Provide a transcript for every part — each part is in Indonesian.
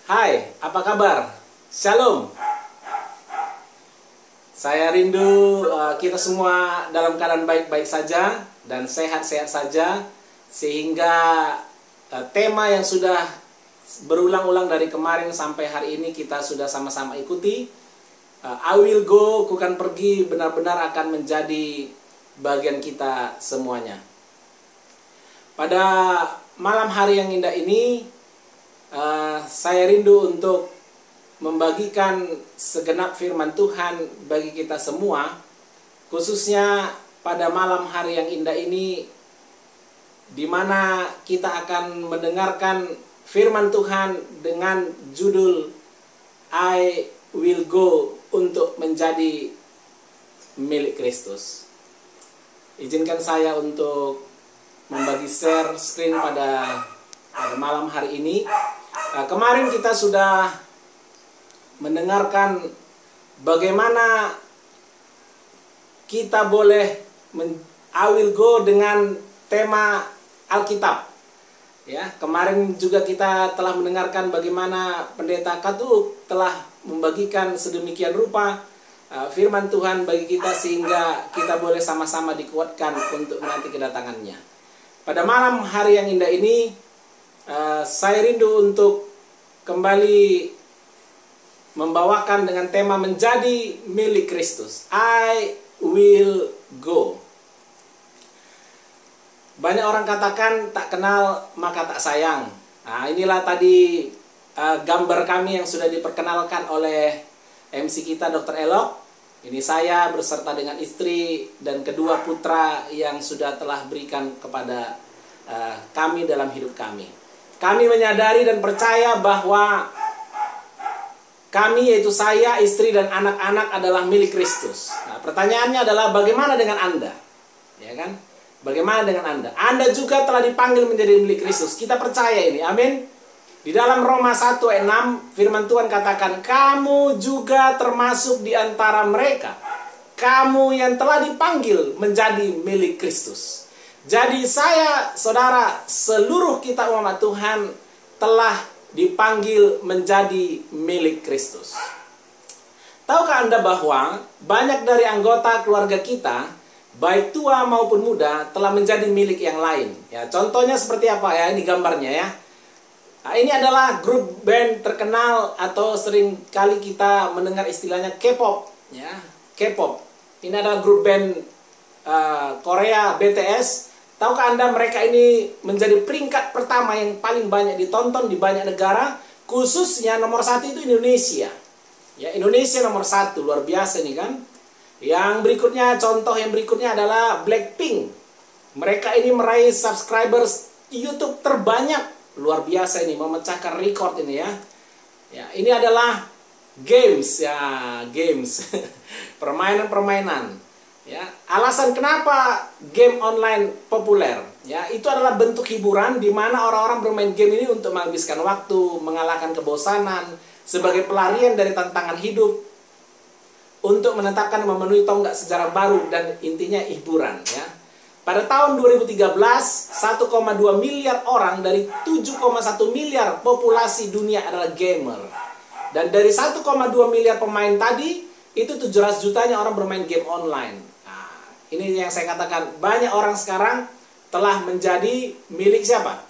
Hai, apa kabar? Shalom. Saya rindu kita semua dalam keadaan baik-baik saja dan sehat-sehat saja, sehingga tema yang sudah berulang-ulang dari kemarin sampai hari ini kita sudah sama-sama ikuti. I will go, kukan pergi, benar-benar akan menjadi bagian kita semuanya. Pada malam hari yang indah ini, saya rindu untuk membagikan segenap firman Tuhan bagi kita semua, khususnya pada malam hari yang indah ini, di mana kita akan mendengarkan firman Tuhan dengan judul I will go untuk menjadi milik Kristus. Izinkan saya untuk membagi share screen pada malam hari ini. Kemarin kita sudah mendengarkan bagaimana kita boleh I will go dengan tema Alkitab. Ya, kemarin juga kita telah mendengarkan bagaimana Pendeta Katu telah membagikan sedemikian rupa firman Tuhan bagi kita, sehingga kita boleh sama-sama dikuatkan untuk menanti kedatangannya. Pada malam hari yang indah ini, saya rindu untuk kembali membawakan dengan tema menjadi milik Kristus. I will go. Banyak orang katakan tak kenal maka tak sayang. Nah, inilah tadi gambar kami yang sudah diperkenalkan oleh MC kita Dr. Elok. Ini saya beserta dengan istri dan kedua putra yang sudah telah berikan kepada kami dalam hidup kami. Kami menyadari dan percaya bahwa kami, yaitu saya, istri, dan anak-anak adalah milik Kristus. Nah, pertanyaannya adalah bagaimana dengan Anda? Ya kan? Bagaimana dengan Anda? Anda juga telah dipanggil menjadi milik Kristus. Kita percaya ini. Amin. Di dalam Roma 1 ayat 6, firman Tuhan katakan, kamu juga termasuk di antara mereka. Kamu yang telah dipanggil menjadi milik Kristus. Jadi saya, saudara, seluruh kita umat Tuhan telah dipanggil menjadi milik Kristus. Tahukah Anda bahwa banyak dari anggota keluarga kita, baik tua maupun muda, telah menjadi milik yang lain? Ya, contohnya seperti apa ya? Ini gambarnya ya. Nah, ini adalah grup band terkenal atau sering kali kita mendengar istilahnya K-pop. Ya, K-pop. Ini adalah grup band Korea BTS. Tahukah Anda mereka ini menjadi peringkat pertama yang paling banyak ditonton di banyak negara, khususnya nomor 1 itu Indonesia. Ya, Indonesia nomor 1, luar biasa nih kan. Yang berikutnya, contoh yang berikutnya adalah Blackpink. Mereka ini meraih subscribers YouTube terbanyak. Luar biasa ini, memecahkan record ini ya. Ya, ini adalah games ya, games. Permainan-permainan. Ya, alasan kenapa game online populer, ya, itu adalah bentuk hiburan di mana orang-orang bermain game ini untuk menghabiskan waktu, mengalahkan kebosanan, sebagai pelarian dari tantangan hidup, untuk menetapkan memenuhi tonggak sejarah baru, dan intinya hiburan ya. Pada tahun 2013, 1,2 miliar orang dari 7,1 miliar populasi dunia adalah gamer. Dan dari 1,2 miliar pemain tadi, itu 700 jutanya orang bermain game online. Nah, ini yang saya katakan, banyak orang sekarang telah menjadi milik siapa?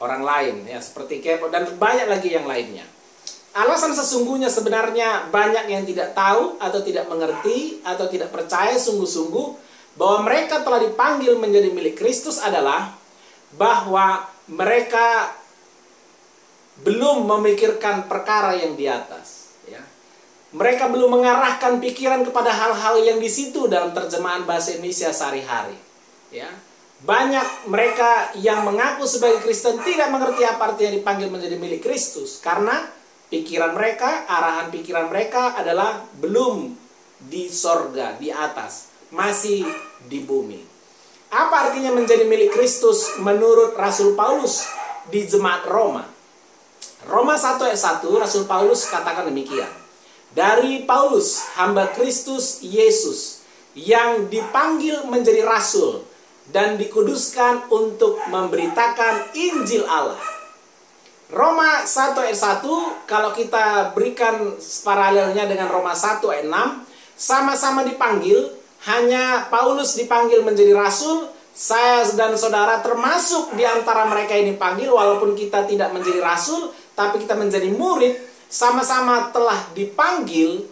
Orang lain, ya, seperti K-pop dan banyak lagi yang lainnya. Alasan sesungguhnya sebenarnya banyak yang tidak tahu atau tidak mengerti atau tidak percaya sungguh-sungguh bahwa mereka telah dipanggil menjadi milik Kristus adalah bahwa mereka belum memikirkan perkara yang di atas. Ya. Mereka belum mengarahkan pikiran kepada hal-hal yang di situ dalam terjemahan bahasa Indonesia sehari-hari. Ya. Banyak mereka yang mengaku sebagai Kristen tidak mengerti apa artinya dipanggil menjadi milik Kristus, karena pikiran mereka, arahan pikiran mereka adalah belum di sorga, di atas, masih di bumi. Apa artinya menjadi milik Kristus menurut Rasul Paulus di jemaat Roma? Roma 1 ayat 1, Rasul Paulus katakan demikian. Dari Paulus, hamba Kristus Yesus, yang dipanggil menjadi rasul dan dikuduskan untuk memberitakan Injil Allah. Roma 1 ayat 1, kalau kita berikan paralelnya dengan Roma 1 ayat 6, sama-sama dipanggil, hanya Paulus dipanggil menjadi rasul, saya dan saudara termasuk di antara mereka yang dipanggil, walaupun kita tidak menjadi rasul, tapi kita menjadi murid, sama-sama telah dipanggil,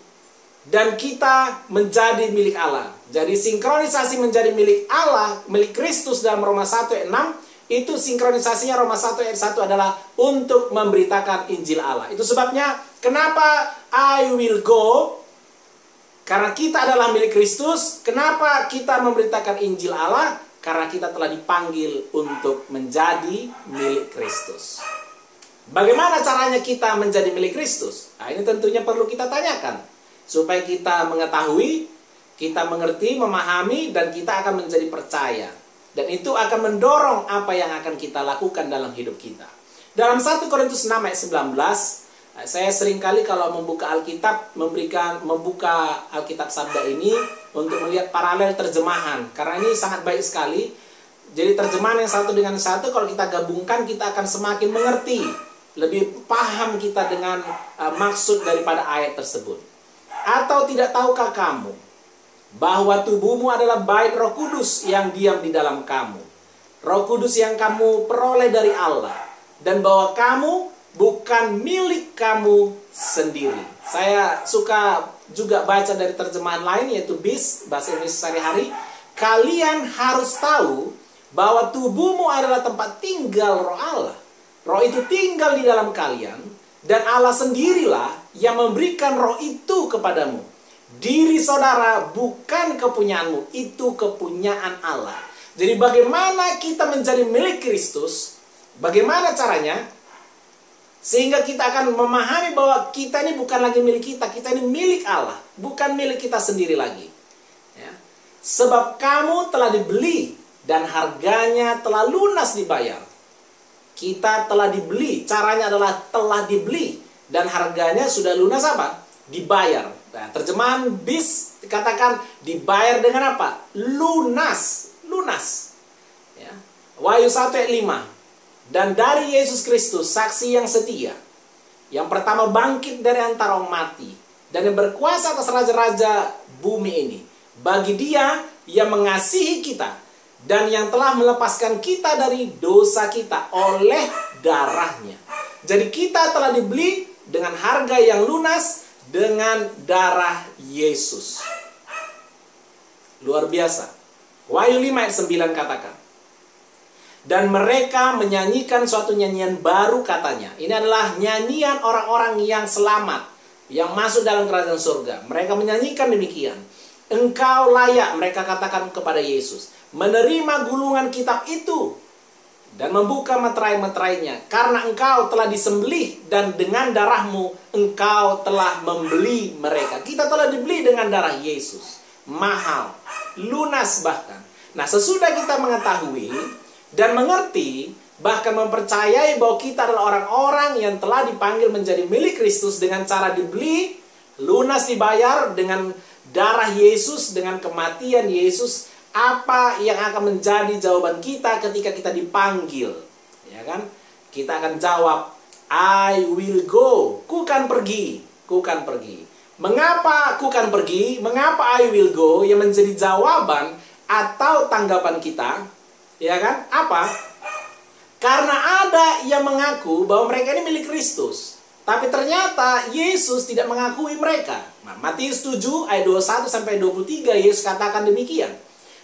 dan kita menjadi milik Allah. Jadi sinkronisasi menjadi milik Allah, milik Kristus dalam Roma 1 ayat 6, itu sinkronisasinya Roma 1 ayat 1 adalah untuk memberitakan Injil Allah. Itu sebabnya kenapa I will go, karena kita adalah milik Kristus. Kenapa kita memberitakan Injil Allah? Karena kita telah dipanggil untuk menjadi milik Kristus. Bagaimana caranya kita menjadi milik Kristus? Nah, ini tentunya perlu kita tanyakan, supaya kita mengetahui, kita mengerti, memahami, dan kita akan menjadi percaya. Dan itu akan mendorong apa yang akan kita lakukan dalam hidup kita. Dalam 1 Korintus 6 ayat 19, saya seringkali kalau membuka Alkitab, membuka Alkitab Sabda ini untuk melihat paralel terjemahan. Karena ini sangat baik sekali. Jadi terjemahan yang satu dengan satu, kalau kita gabungkan, kita akan semakin mengerti. Lebih paham kita dengan maksud daripada ayat tersebut. Atau tidak tahukah kamu bahwa tubuhmu adalah bait Roh Kudus yang diam di dalam kamu, Roh Kudus yang kamu peroleh dari Allah, dan bahwa kamu bukan milik kamu sendiri. Saya suka juga baca dari terjemahan lain, yaitu BIS, bahasa Indonesia sehari-hari. Kalian harus tahu bahwa tubuhmu adalah tempat tinggal Roh Allah. Roh itu tinggal di dalam kalian, dan Allah sendirilah yang memberikan Roh itu kepadamu. Diri saudara bukan kepunyaanmu, itu kepunyaan Allah. Jadi bagaimana kita menjadi milik Kristus? Bagaimana caranya? Sehingga kita akan memahami bahwa kita ini bukan lagi milik kita, kita ini milik Allah, bukan milik kita sendiri lagi. Ya. Sebab kamu telah dibeli dan harganya telah lunas dibayar. Kita telah dibeli, caranya adalah telah dibeli, dan harganya sudah lunas apa? Dibayar. Nah, terjemahan BIS dikatakan dibayar dengan apa? Lunas. Lunas. Ya. Wahyu 1 ayat 5. Dan dari Yesus Kristus, saksi yang setia, yang pertama bangkit dari antara orang mati, dan yang berkuasa atas raja-raja bumi ini, bagi Dia yang mengasihi kita, dan yang telah melepaskan kita dari dosa kita oleh darahnya. Jadi kita telah dibeli dengan harga yang lunas, dengan darah Yesus. Luar biasa. Wahyu 5 ayat 9 katakan, dan mereka menyanyikan suatu nyanyian baru, katanya. Ini adalah nyanyian orang-orang yang selamat, yang masuk dalam kerajaan surga. Mereka menyanyikan demikian. Engkau layak, mereka katakan kepada Yesus, menerima gulungan kitab itu dan membuka meterai-meterainya, karena engkau telah disembelih, dan dengan darahmu engkau telah membeli mereka. Kita telah dibeli dengan darah Yesus. Mahal, lunas bahkan. Nah, sesudah kita mengetahui dan mengerti, bahkan mempercayai bahwa kita adalah orang-orang yang telah dipanggil menjadi milik Kristus dengan cara dibeli, lunas dibayar dengan darah Yesus, dengan kematian Yesus, apa yang akan menjadi jawaban kita ketika kita dipanggil? Ya kan? Kita akan jawab, I will go. Kukan pergi. Kukan pergi. Mengapa kukan pergi? Mengapa I will go? Yang menjadi jawaban atau tanggapan kita, ya kan? Apa? Karena ada yang mengaku bahwa mereka ini milik Kristus, tapi ternyata Yesus tidak mengakui mereka. Nah, Matius 7 ayat 21 sampai 23, Yesus katakan demikian.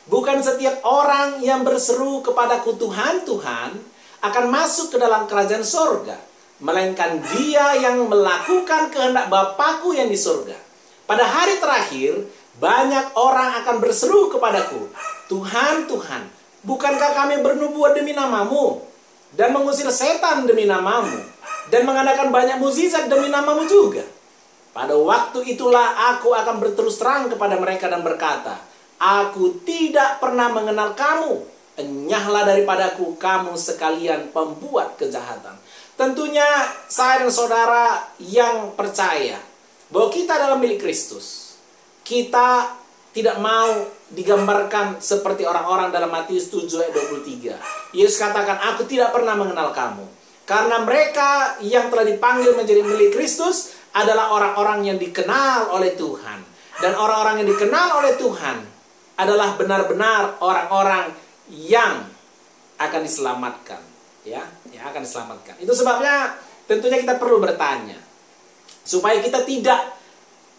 Bukan setiap orang yang berseru kepadaku Tuhan, Tuhan, akan masuk ke dalam kerajaan surga, melainkan dia yang melakukan kehendak Bapakku yang di surga. Pada hari terakhir, banyak orang akan berseru kepadaku, Tuhan, Tuhan, bukankah kami bernubuat demi namamu, dan mengusir setan demi namamu, dan mengadakan banyak mukjizat demi namamu juga? Pada waktu itulah aku akan berterus terang kepada mereka dan berkata, aku tidak pernah mengenal kamu. Enyahlah daripadaku kamu sekalian pembuat kejahatan. Tentunya saya dan saudara yang percaya bahwa kita adalah milik Kristus, kita tidak mau digambarkan seperti orang-orang dalam Matius 7 ayat 23. Yesus katakan, aku tidak pernah mengenal kamu. Karena mereka yang telah dipanggil menjadi milik Kristus adalah orang-orang yang dikenal oleh Tuhan. Dan orang-orang yang dikenal oleh Tuhan adalah benar-benar orang-orang yang akan diselamatkan. Ya, yang akan diselamatkan. Itu sebabnya tentunya kita perlu bertanya. Supaya kita tidak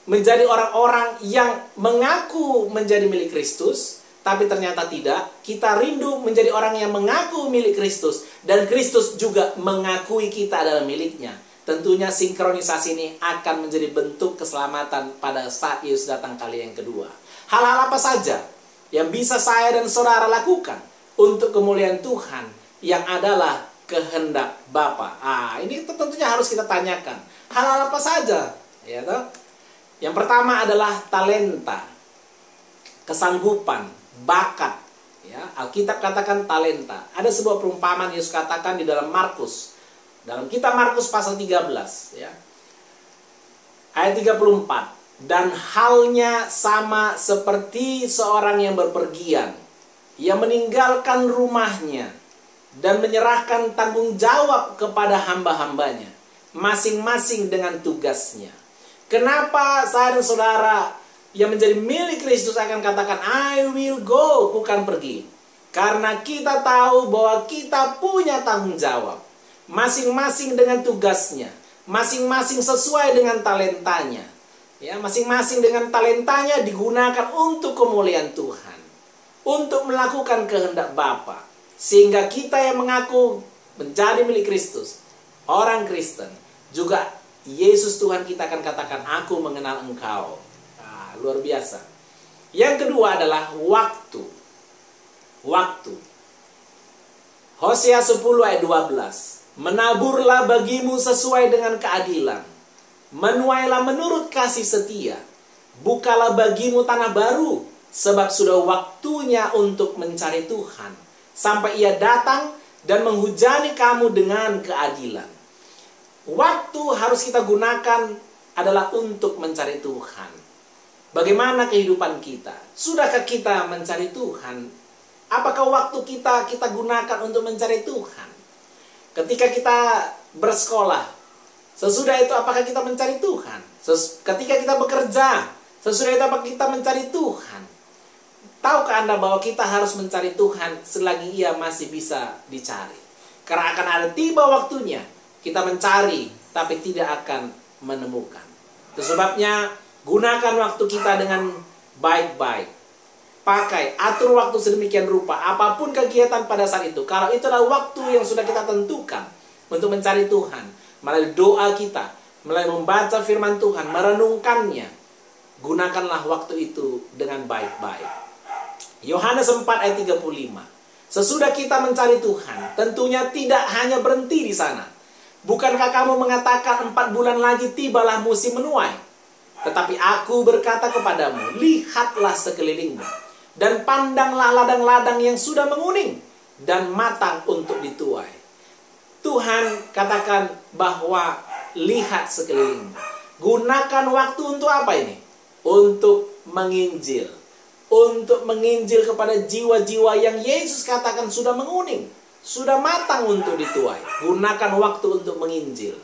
menjadi orang-orang yang mengaku menjadi milik Kristus, tapi ternyata tidak. Kita rindu menjadi orang yang mengaku milik Kristus, dan Kristus juga mengakui kita adalah miliknya. Tentunya sinkronisasi ini akan menjadi bentuk keselamatan pada saat Yesus datang kali yang kedua. Hal-hal apa saja yang bisa saya dan saudara lakukan untuk kemuliaan Tuhan yang adalah kehendak Bapa? Ini tentunya harus kita tanyakan. Hal-hal apa saja? Ya, toh? Yang pertama adalah talenta, kesanggupan, bakat. Ya, Alkitab katakan talenta. Ada sebuah perumpamaan Yesus katakan di dalam Markus. Dalam kitab Markus pasal 13. Ya, ayat 34. Dan halnya sama seperti seorang yang berpergian, yang meninggalkan rumahnya dan menyerahkan tanggung jawab kepada hamba-hambanya, masing-masing dengan tugasnya. Kenapa saya dan saudara yang menjadi milik Kristus akan katakan I will go, bukan pergi? Karena kita tahu bahwa kita punya tanggung jawab, masing-masing dengan tugasnya, masing-masing sesuai dengan talentanya. Ya, masing-masing dengan talentanya digunakan untuk kemuliaan Tuhan, untuk melakukan kehendak Bapa. Sehingga kita yang mengaku menjadi milik Kristus, orang Kristen, juga Yesus Tuhan kita akan katakan, aku mengenal engkau. Luar biasa. Yang kedua adalah waktu. Waktu. Hosea 10 ayat 12. Menaburlah bagimu sesuai dengan keadilan, menuailah menurut kasih setia, bukalah bagimu tanah baru, sebab sudah waktunya untuk mencari Tuhan, sampai Ia datang dan menghujani kamu dengan keadilan. Waktu harus kita gunakan adalah untuk mencari Tuhan. Bagaimana kehidupan kita? Sudahkah kita mencari Tuhan? Apakah waktu kita gunakan untuk mencari Tuhan? Ketika kita bersekolah, sesudah itu apakah kita mencari Tuhan? Ketika kita bekerja, sesudah itu apakah kita mencari Tuhan? Tahukah Anda bahwa kita harus mencari Tuhan selagi Ia masih bisa dicari? Karena akan ada tiba waktunya kita mencari, tapi tidak akan menemukan. Itu sebabnya gunakan waktu kita dengan baik-baik. Pakai, atur waktu sedemikian rupa. Apapun kegiatan pada saat itu, kalau itu adalah waktu yang sudah kita tentukan untuk mencari Tuhan, melalui doa kita, melalui membaca firman Tuhan, merenungkannya, gunakanlah waktu itu dengan baik-baik. Yohanes 4 ayat 35. Sesudah kita mencari Tuhan, tentunya tidak hanya berhenti di sana. Bukankah kamu mengatakan 4 bulan lagi tibalah musim menuai? Tetapi aku berkata kepadamu, lihatlah sekelilingmu, dan pandanglah ladang-ladang yang sudah menguning dan matang untuk dituai. Tuhan katakan bahwa lihat sekelilingmu. Gunakan waktu untuk apa ini? Untuk menginjil. Untuk menginjil kepada jiwa-jiwa yang Yesus katakan sudah menguning, sudah matang untuk dituai. Gunakan waktu untuk menginjil.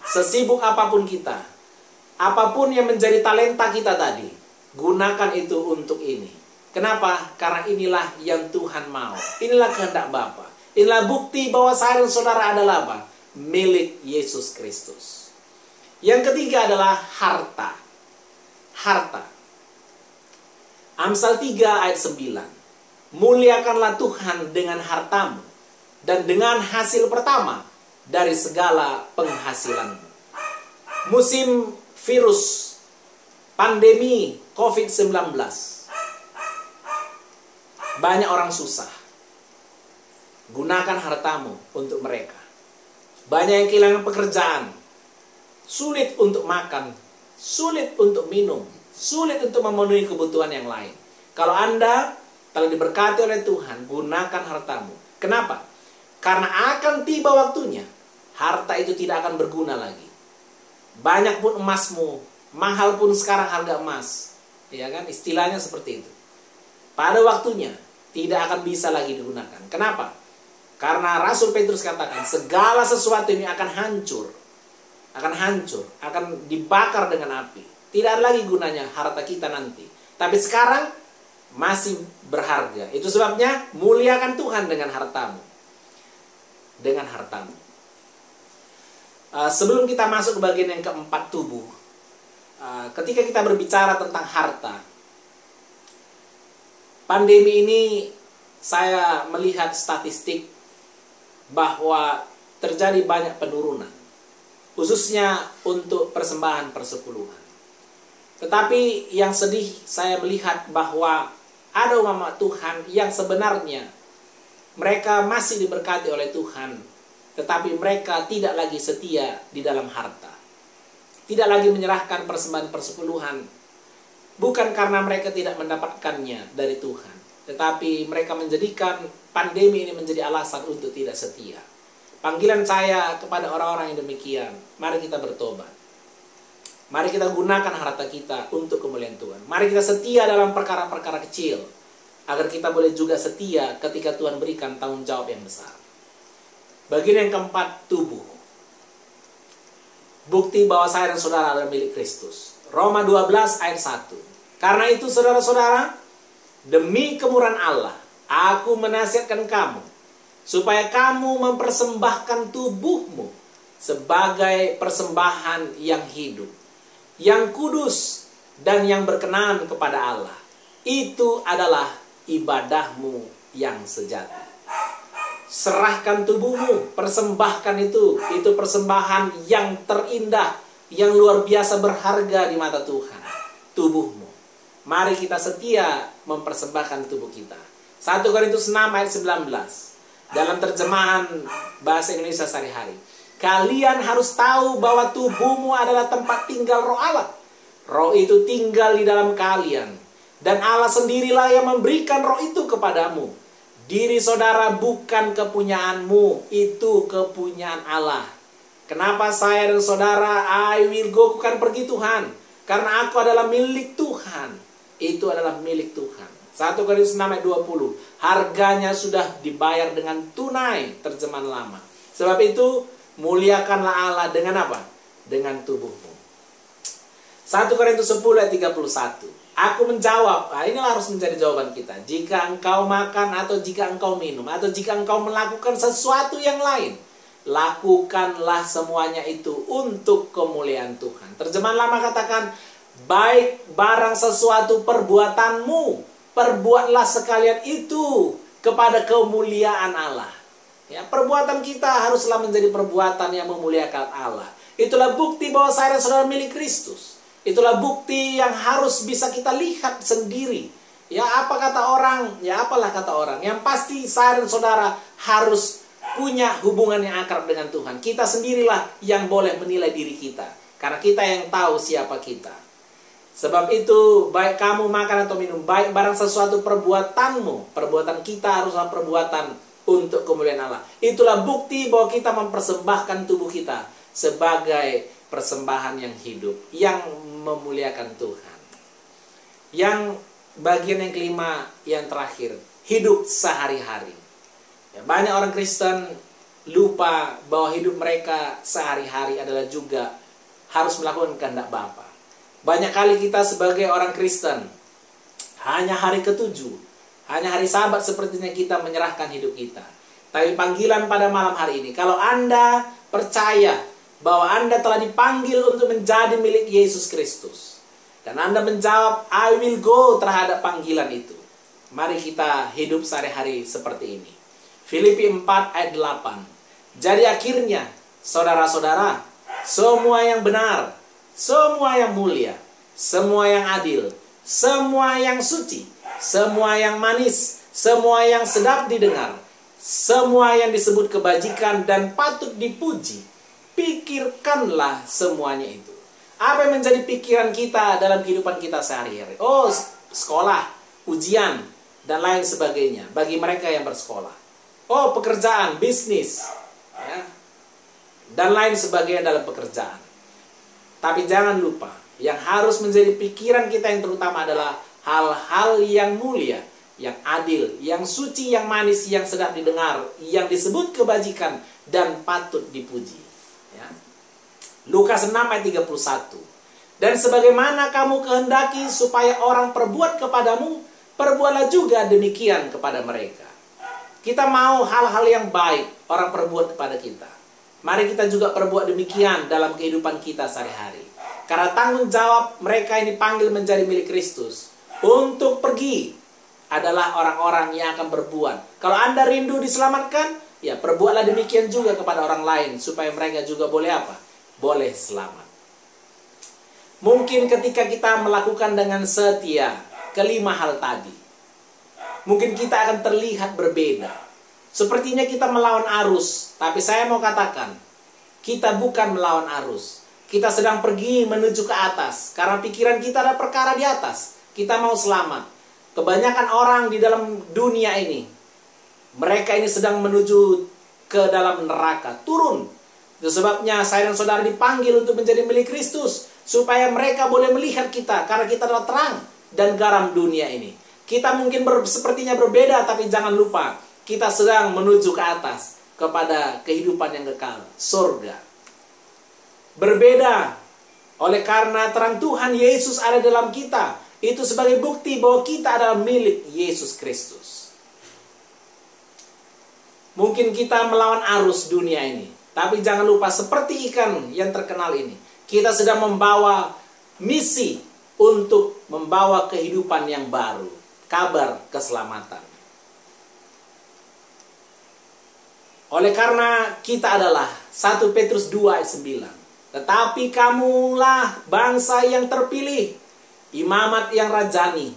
Sesibuk apapun kita, apapun yang menjadi talenta kita tadi, gunakan itu untuk ini. Kenapa? Karena inilah yang Tuhan mau. Inilah kehendak Bapa. Inilah bukti bahwa saya dan saudara adalah apa? Milik Yesus Kristus. Yang ketiga adalah harta. Harta. Amsal 3 ayat 9. Muliakanlah Tuhan dengan hartamu, dan dengan hasil pertama dari segala penghasilanmu. Musim virus pandemi COVID-19, banyak orang susah. Gunakan hartamu untuk mereka. Banyak yang kehilangan pekerjaan, sulit untuk makan, sulit untuk minum, sulit untuk memenuhi kebutuhan yang lain. Kalau Anda telah diberkati oleh Tuhan, gunakan hartamu. Kenapa? Karena akan tiba waktunya, harta itu tidak akan berguna lagi. Banyak pun emasmu, mahal pun sekarang harga emas, ya kan? Istilahnya seperti itu. Pada waktunya tidak akan bisa lagi digunakan. Kenapa? Karena Rasul Petrus katakan, segala sesuatu ini akan hancur, akan dibakar dengan api. Tidak ada lagi gunanya harta kita nanti. Tapi sekarang masih berharga. Itu sebabnya muliakan Tuhan dengan hartamu. Dengan hartamu. Sebelum kita masuk ke bagian yang keempat, tubuh. Ketika kita berbicara tentang harta, pandemi ini saya melihat statistik bahwa terjadi banyak penurunan, khususnya untuk persembahan persepuluhan. Tetapi yang sedih, saya melihat bahwa ada umat Tuhan yang sebenarnya mereka masih diberkati oleh Tuhan, tetapi mereka tidak lagi setia di dalam harta. Tidak lagi menyerahkan persembahan persepuluhan. Bukan karena mereka tidak mendapatkannya dari Tuhan, tetapi mereka menjadikan pandemi ini menjadi alasan untuk tidak setia. Panggilan saya kepada orang-orang yang demikian, mari kita bertobat. Mari kita gunakan harta kita untuk kemuliaan Tuhan. Mari kita setia dalam perkara-perkara kecil, agar kita boleh juga setia ketika Tuhan berikan tanggung jawab yang besar. Bagian yang keempat, tubuh. Bukti bahwa saya dan saudara adalah milik Kristus. Roma 12 ayat 1. Karena itu saudara-saudara, demi kemurahan Allah, aku menasihatkan kamu, supaya kamu mempersembahkan tubuhmu sebagai persembahan yang hidup, yang kudus, dan yang berkenan kepada Allah. Itu adalah ibadahmu yang sejati. Serahkan tubuhmu, persembahkan itu persembahan yang terindah, yang luar biasa berharga di mata Tuhan. Tubuhmu. Mari kita setia mempersembahkan tubuh kita. 1 Korintus 6 ayat 19. Dalam terjemahan bahasa Indonesia sehari-hari. Kalian harus tahu bahwa tubuhmu adalah tempat tinggal Roh Allah. Roh itu tinggal di dalam kalian. Dan Allah sendirilah yang memberikan Roh itu kepadamu. Diri saudara bukan kepunyaanmu, itu kepunyaan Allah. Kenapa saya dan saudara, I will go, bukan pergi Tuhan? Karena aku adalah milik Tuhan. Itu adalah milik Tuhan. 1 Korintus 6 ayat 20. Harganya sudah dibayar dengan tunai, terjemahan lama. Sebab itu, muliakanlah Allah dengan apa? Dengan tubuhmu. 1 Korintus 10 ayat 31. Aku menjawab, inilah harus menjadi jawaban kita. Jika engkau makan atau jika engkau minum atau jika engkau melakukan sesuatu yang lain, lakukanlah semuanya itu untuk kemuliaan Tuhan. Terjemahan lama katakan, baik barang sesuatu perbuatanmu, perbuatlah sekalian itu kepada kemuliaan Allah. Ya, perbuatan kita haruslah menjadi perbuatan yang memuliakan Allah. Itulah bukti bahwa saya dan saudara milik Kristus. Itulah bukti yang harus bisa kita lihat sendiri. Ya, apa kata orang? Ya, apalah kata orang. Yang pasti saya dan saudara harus punya hubungan yang akrab dengan Tuhan. Kita sendirilah yang boleh menilai diri kita. Karena kita yang tahu siapa kita. Sebab itu, baik kamu makan atau minum, baik barang sesuatu perbuatanmu, perbuatan kita haruslah perbuatan untuk kemuliaan Allah. Itulah bukti bahwa kita mempersembahkan tubuh kita sebagai persembahan yang hidup, yang memuliakan Tuhan. Yang bagian yang kelima, yang terakhir, hidup sehari-hari. Ya, banyak orang Kristen lupa bahwa hidup mereka sehari-hari adalah juga harus melakukan kehendak Bapa. Banyak kali kita sebagai orang Kristen, hanya hari ke-7, hanya hari Sabat sepertinya kita menyerahkan hidup kita. Tapi panggilan pada malam hari ini, kalau Anda percaya bahwa Anda telah dipanggil untuk menjadi milik Yesus Kristus, dan Anda menjawab, I will go terhadap panggilan itu, mari kita hidup sehari-hari seperti ini. Filipi 4 ayat 8. Jadi akhirnya, saudara-saudara, semua yang benar, semua yang mulia, semua yang adil, semua yang suci, semua yang manis, semua yang sedap didengar, semua yang disebut kebajikan dan patut dipuji, pikirkanlah semuanya itu. Apa yang menjadi pikiran kita dalam kehidupan kita sehari-hari? Oh, sekolah, ujian, dan lain sebagainya bagi mereka yang bersekolah. Oh, pekerjaan, bisnis, ya, dan lain sebagainya dalam pekerjaan. Tapi jangan lupa, yang harus menjadi pikiran kita yang terutama adalah hal-hal yang mulia, yang adil, yang suci, yang manis, yang sedap didengar, yang disebut kebajikan dan patut dipuji. Ya. Lukas 6 ayat 31. Dan sebagaimana kamu kehendaki supaya orang perbuat kepadamu, perbuatlah juga demikian kepada mereka. Kita mau hal-hal yang baik orang perbuat kepada kita. Mari kita juga perbuat demikian dalam kehidupan kita sehari-hari. Karena tanggung jawab mereka yang dipanggil menjadi milik Kristus untuk pergi adalah orang-orang yang akan berbuat. Kalau Anda rindu diselamatkan, ya perbuatlah demikian juga kepada orang lain supaya mereka juga boleh apa? Boleh selamat. Mungkin ketika kita melakukan dengan setia kelima hal tadi, mungkin kita akan terlihat berbeda. Sepertinya kita melawan arus, tapi saya mau katakan, kita bukan melawan arus. Kita sedang pergi menuju ke atas, karena pikiran kita ada perkara di atas. Kita mau selamat. Kebanyakan orang di dalam dunia ini, mereka ini sedang menuju ke dalam neraka, turun. Itu sebabnya saya dan saudara dipanggil untuk menjadi milik Kristus, supaya mereka boleh melihat kita, karena kita adalah terang dan garam dunia ini. Kita mungkin sepertinya berbeda, tapi jangan lupa, kita sedang menuju ke atas, kepada kehidupan yang kekal, surga. Berbeda, oleh karena terang Tuhan Yesus ada dalam kita, itu sebagai bukti bahwa kita adalah milik Yesus Kristus. Mungkin kita melawan arus dunia ini, tapi jangan lupa seperti ikan yang terkenal ini, kita sedang membawa misi untuk membawa kehidupan yang baru, kabar keselamatan. Oleh karena kita adalah 1 Petrus 2 ayat 9. Tetapi kamulah bangsa yang terpilih, imamat yang rajani,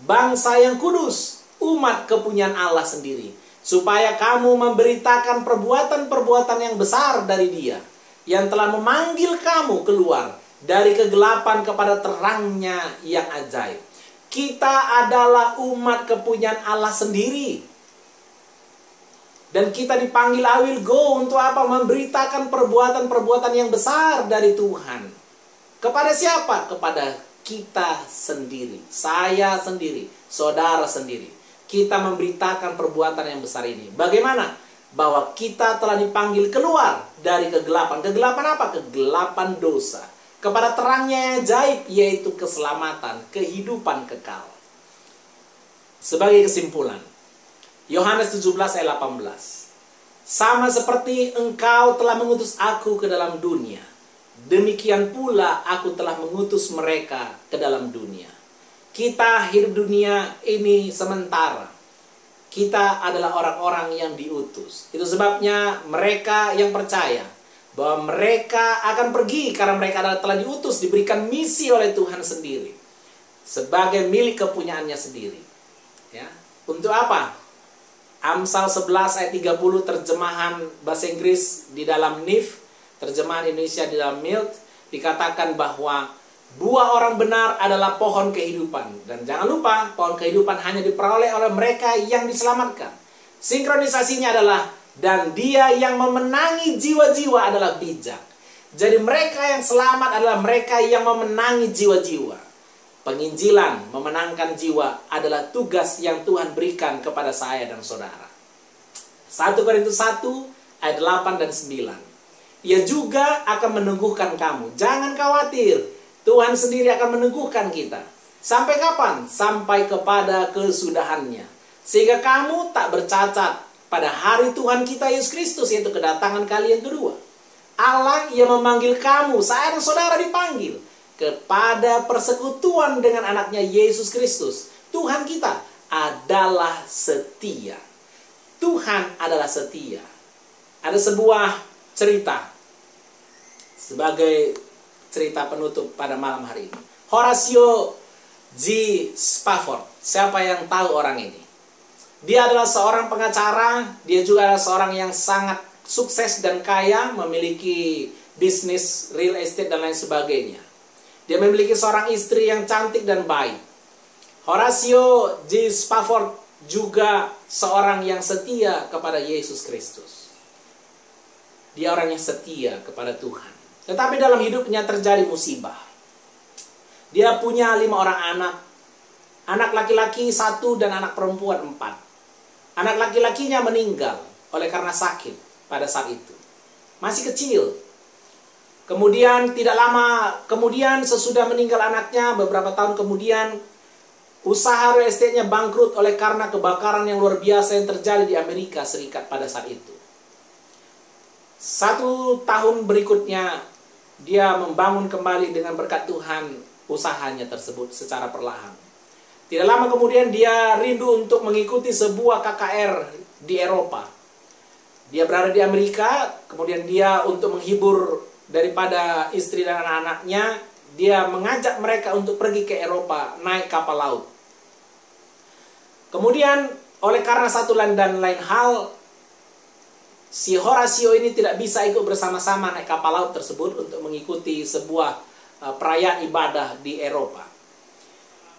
bangsa yang kudus, umat kepunyaan Allah sendiri, supaya kamu memberitakan perbuatan-perbuatan yang besar dari Dia, yang telah memanggil kamu keluar dari kegelapan kepada terangnya yang ajaib. Kita adalah umat kepunyaan Allah sendiri. Dan kita dipanggil I will go untuk apa? Memberitakan perbuatan-perbuatan yang besar dari Tuhan. Kepada siapa? Kepada kita sendiri. Saya sendiri. Saudara sendiri. Kita memberitakan perbuatan yang besar ini. Bagaimana? Bahwa kita telah dipanggil keluar dari kegelapan. Kegelapan apa? Kegelapan dosa. Kepada terangnya yang ajaib, yaitu keselamatan, kehidupan kekal. Sebagai kesimpulan, Yohanes 17 ayat 18. Sama seperti engkau telah mengutus aku ke dalam dunia, demikian pula aku telah mengutus mereka ke dalam dunia. Kita hidup dunia ini sementara. Kita adalah orang-orang yang diutus. Itu sebabnya mereka yang percaya bahwa mereka akan pergi karena mereka telah diutus, diberikan misi oleh Tuhan sendiri sebagai milik kepunyaannya sendiri. Ya. Untuk apa? Amsal 11 ayat 30 terjemahan bahasa Inggris di dalam NIV, terjemahan Indonesia di dalam MILT, dikatakan bahwa buah orang benar adalah pohon kehidupan. Dan jangan lupa, pohon kehidupan hanya diperoleh oleh mereka yang diselamatkan. Sinkronisasinya adalah, dan dia yang memenangi jiwa-jiwa adalah bijak. Jadi mereka yang selamat adalah mereka yang memenangi jiwa-jiwa. Penginjilan, memenangkan jiwa adalah tugas yang Tuhan berikan kepada saya dan saudara. 1 Korintus 1 ayat 8 dan 9. Ia juga akan meneguhkan kamu. Jangan khawatir, Tuhan sendiri akan meneguhkan kita. Sampai kapan? Sampai kepada kesudahannya. Sehingga kamu tak bercacat pada hari Tuhan kita Yesus Kristus, yaitu kedatangan kali yang kedua. Allah yang memanggil kamu, saya dan saudara dipanggil kepada persekutuan dengan anaknya Yesus Kristus. Tuhan kita adalah setia. Tuhan adalah setia. Ada sebuah cerita sebagai cerita penutup pada malam hari ini. Horatio G. Spafford. Siapa yang tahu orang ini? Dia adalah seorang pengacara. Dia juga adalah seorang yang sangat sukses dan kaya, memiliki bisnis real estate dan lain sebagainya. Dia memiliki seorang istri yang cantik dan baik. Horatio G. Spafford juga seorang yang setia kepada Yesus Kristus. Dia orang yang setia kepada Tuhan. Tetapi dalam hidupnya terjadi musibah. Dia punya 5 orang anak. Anak laki-laki 1 dan anak perempuan 4. Anak laki-lakinya meninggal oleh karena sakit pada saat itu. Masih kecil. Kemudian tidak lama kemudian sesudah meninggal anaknya, beberapa tahun kemudian, usaha real estate-nya bangkrut oleh karena kebakaran yang luar biasa yang terjadi di Amerika Serikat pada saat itu. 1 tahun berikutnya, dia membangun kembali dengan berkat Tuhan usahanya tersebut secara perlahan. Tidak lama kemudian dia rindu untuk mengikuti sebuah KKR di Eropa. Dia berada di Amerika, kemudian dia untuk menghibur daripada istri dan anak-anaknya, dia mengajak mereka untuk pergi ke Eropa naik kapal laut. Kemudian oleh karena satu dan lain hal, si Horatio ini tidak bisa ikut bersama-sama naik kapal laut tersebut untuk mengikuti sebuah perayaan ibadah di Eropa.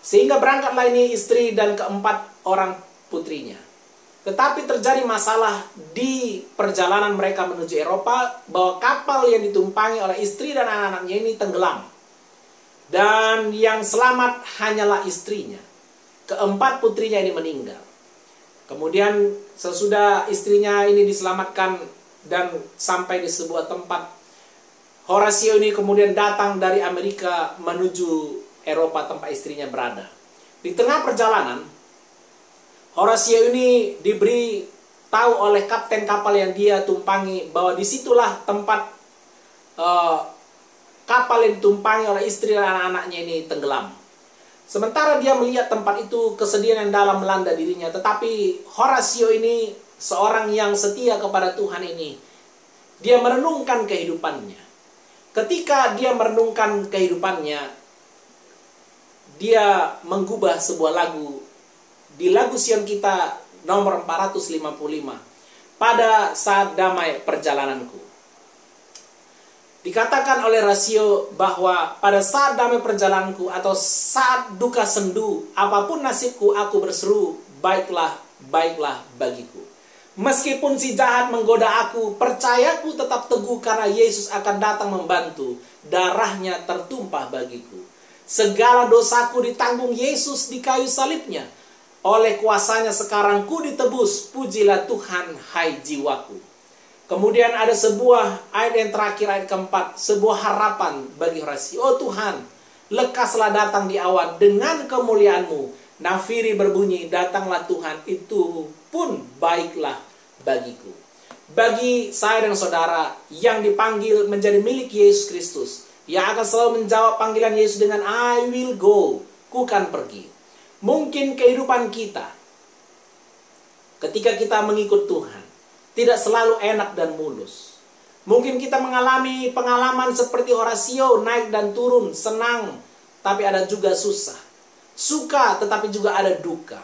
Sehingga berangkatlah ini istri dan keempat orang putrinya. Tetapi terjadi masalah di perjalanan mereka menuju Eropa, bahwa kapal yang ditumpangi oleh istri dan anak-anaknya ini tenggelam. Dan yang selamat hanyalah istrinya. Keempat putrinya ini meninggal. Kemudian sesudah istrinya ini diselamatkan dan sampai di sebuah tempat, Horatio ini kemudian datang dari Amerika menuju Eropa tempat istrinya berada. Di tengah perjalanan, Horatio ini diberi tahu oleh kapten kapal yang dia tumpangi bahwa disitulah tempat kapal yang ditumpangi oleh istri dan anak-anaknya ini tenggelam. Sementara dia melihat tempat itu, kesedihan yang dalam melanda dirinya. Tetapi Horatio ini, seorang yang setia kepada Tuhan ini, dia merenungkan kehidupannya. Ketika dia merenungkan kehidupannya, dia menggubah sebuah lagu. Di lagu Sion Kita nomor 455. Pada saat damai perjalananku. Dikatakan oleh Horatio bahwa pada saat damai perjalananku atau saat duka sendu, apapun nasibku, aku berseru, baiklah, baiklah bagiku. Meskipun si jahat menggoda aku, percayaku tetap teguh karena Yesus akan datang membantu. Darahnya tertumpah bagiku. Segala dosaku ditanggung Yesus di kayu salibnya. Oleh kuasanya sekarang ku ditebus, pujilah Tuhan, hai jiwaku. Kemudian ada sebuah ayat yang terakhir, ayat keempat, sebuah harapan bagi Horatio. Oh Tuhan, lekaslah datang di awan dengan kemuliaanmu. Nafiri berbunyi, datanglah Tuhan, itu pun baiklah bagiku. Bagi saya dan saudara yang dipanggil menjadi milik Yesus Kristus, yang akan selalu menjawab panggilan Yesus dengan I will go, ku kan pergi. Mungkin kehidupan kita, ketika kita mengikut Tuhan, tidak selalu enak dan mulus. Mungkin kita mengalami pengalaman seperti Horatio, naik dan turun, senang, tapi ada juga susah. Suka, tetapi juga ada duka.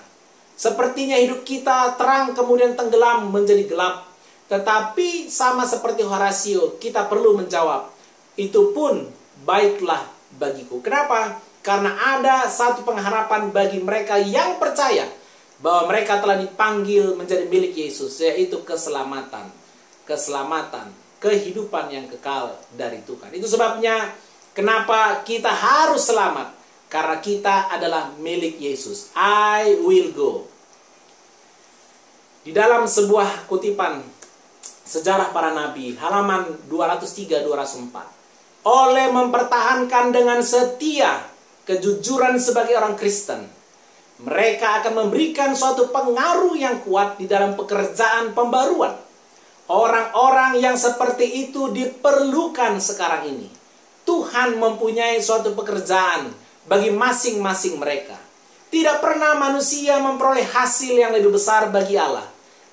Sepertinya hidup kita terang kemudian tenggelam menjadi gelap. Tetapi sama seperti Horatio, kita perlu menjawab, itu pun baiklah bagiku. Kenapa? Karena ada satu pengharapan bagi mereka yang percaya bahwa mereka telah dipanggil menjadi milik Yesus, yaitu keselamatan, kehidupan yang kekal dari Tuhan. Itu sebabnya kenapa kita harus selamat, karena kita adalah milik Yesus. I will go. Di dalam sebuah kutipan sejarah para nabi, halaman 203-204, oleh mempertahankan dengan setia kejujuran sebagai orang Kristen, mereka akan memberikan suatu pengaruh yang kuat di dalam pekerjaan pembaruan. Orang-orang yang seperti itu diperlukan sekarang ini. Tuhan mempunyai suatu pekerjaan bagi masing-masing mereka. Tidak pernah manusia memperoleh hasil yang lebih besar bagi Allah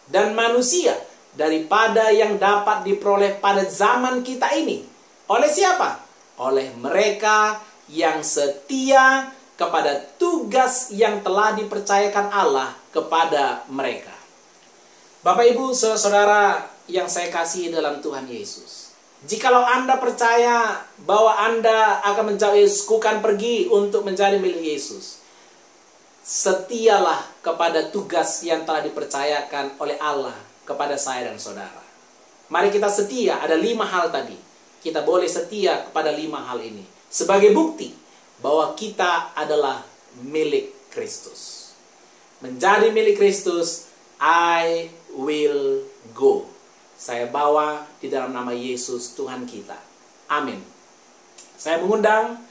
dan manusia daripada yang dapat diperoleh pada zaman kita ini. Oleh siapa? Oleh mereka yang setia kepada tugas yang telah dipercayakan Allah kepada mereka. Bapak Ibu saudara yang saya kasihi dalam Tuhan Yesus, jikalau Anda percaya bahwa Anda akan menjawab Yesus, ku kan pergi untuk menjadi milik Yesus, setialah kepada tugas yang telah dipercayakan oleh Allah kepada saya dan saudara. Mari kita setia, ada 5 hal tadi. Kita boleh setia kepada 5 hal ini sebagai bukti bahwa kita adalah milik Kristus. Menjadi milik Kristus, I will go. Saya bawa di dalam nama Yesus Tuhan kita. Amin. Saya mengundang,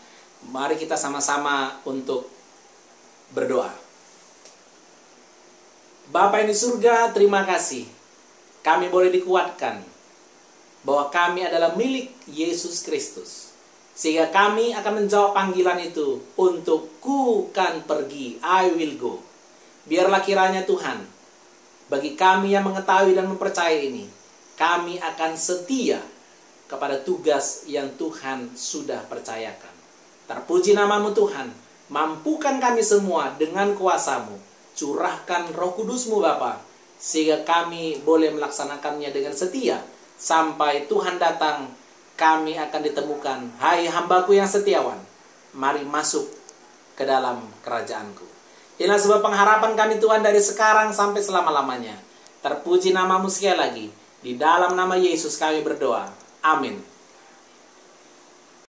mari kita sama-sama untuk berdoa. Bapa yang di surga, terima kasih. Kami boleh dikuatkan bahwa kami adalah milik Yesus Kristus. Sehingga kami akan menjawab panggilan itu untuk ku kan pergi, I will go. Biarlah kiranya Tuhan, bagi kami yang mengetahui dan mempercayai ini, kami akan setia kepada tugas yang Tuhan sudah percayakan. Terpuji namamu Tuhan, mampukan kami semua dengan kuasa-Mu. Curahkan Roh Kudus-Mu Bapa, sehingga kami boleh melaksanakannya dengan setia. Sampai Tuhan datang, kami akan ditemukan, hai hambaku yang setiawan, mari masuk ke dalam kerajaan-Ku. Inilah sebuah pengharapan kami Tuhan dari sekarang sampai selama-lamanya. Terpuji namamu sekali lagi. Di dalam nama Yesus kami berdoa. Amin.